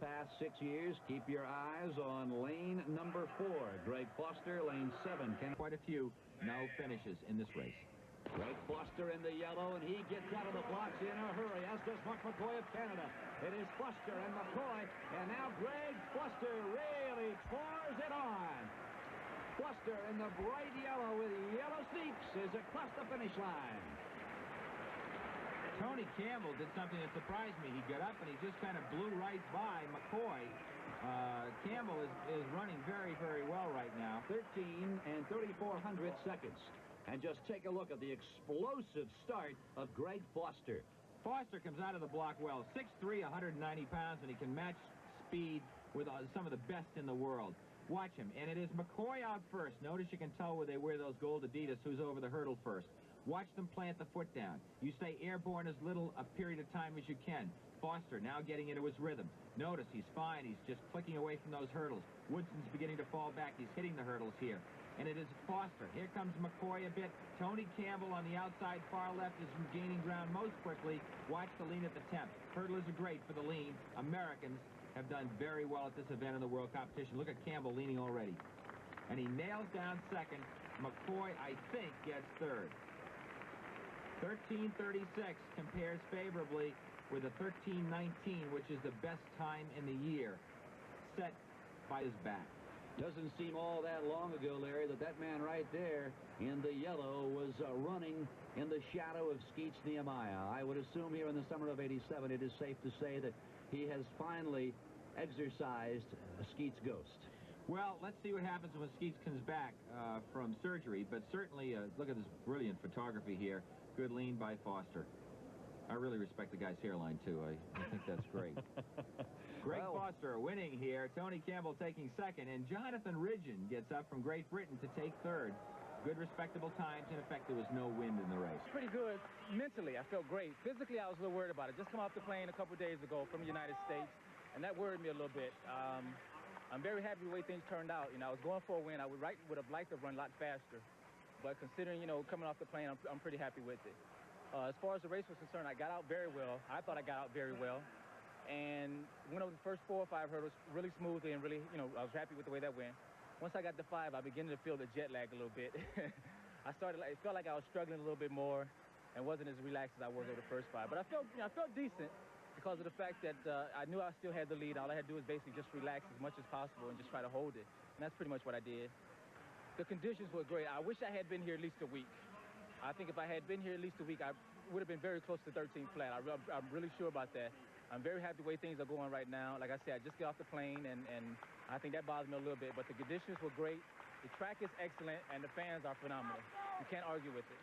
past 6 years. Keep your eyes on lane number 4. Greg Foster, lane 7. Quite a few no finishes in this race. Greg Foster in the yellow, and he gets out of the blocks in a hurry, as does Mark McKoy of Canada. It is Foster and McKoy, and now Greg Foster really pours it on. Foster in the bright yellow with yellow sneaks is across the finish line. Tonie Campbell did something that surprised me. He got up and he just kind of blew right by McKoy. Campbell is running very, very well right now. 13 and 3/4 seconds. And just take a look at the explosive start of Greg Foster. Foster comes out of the block well. 6'3", 190 pounds, and he can match speed with some of the best in the world. Watch him. And it is McKoy out first. Notice you can tell where they wear those gold Adidas who's over the hurdle first. Watch them plant the foot down. You stay airborne as little a period of time as you can. Foster now getting into his rhythm. Notice he's fine. He's just clicking away from those hurdles. Woodson's beginning to fall back. He's hitting the hurdles here. And it is Foster. Here comes McKoy a bit. Tonie Campbell on the outside far left is gaining ground most quickly. Watch the lean at the 10th. Hurdlers are great for the lean. Americans have done very well at this event in the world competition. Look at Campbell leaning already. And he nails down second. McKoy, I think, gets third. 13:36 compares favorably with a 13:19, which is the best time in the year, set by his back. Doesn't seem all that long ago, Larry, that man right there in the yellow was running in the shadow of Skeets Nehemiah. I would assume here in the summer of '87, it is safe to say that he has finally exorcised Skeets' ghost. Well, let's see what happens when Skeets comes back from surgery, but certainly look at this brilliant photography here. Good lean by Foster. I really respect the guy's hairline, too. I think that's great. Greg Foster winning here. Tonie Campbell taking second. And Jonathan Ridgeon gets up from Great Britain to take third. Good, respectable times. In effect, there was no wind in the race. Pretty good. Mentally, I felt great. Physically, I was a little worried about it. Just come off the plane a couple of days ago from the United States, and that worried me a little bit. I'm very happy with the way things turned out. You know, I was going for a win. I would have liked to run a lot faster. But considering, you know, coming off the plane, I'm pretty happy with it. As far as the race was concerned, I got out very well. I thought I got out very well. And went over the first 4 or 5 hurdles really smoothly and really, you know, I was happy with the way that went. Once I got to 5, I began to feel the jet lag a little bit. It felt like I was struggling a little bit more and wasn't as relaxed as I was over the first 5. But I felt decent because of the fact that I knew I still had the lead. All I had to do was basically just relax as much as possible and just try to hold it. And that's pretty much what I did. The conditions were great. I wish I had been here at least a week. I think if I had been here at least a week, I would have been very close to 13 flat. I'm really sure about that. I'm very happy the way things are going right now. Like I said, I just got off the plane, and I think that bothers me a little bit. But the conditions were great. The track is excellent, and the fans are phenomenal. You can't argue with it.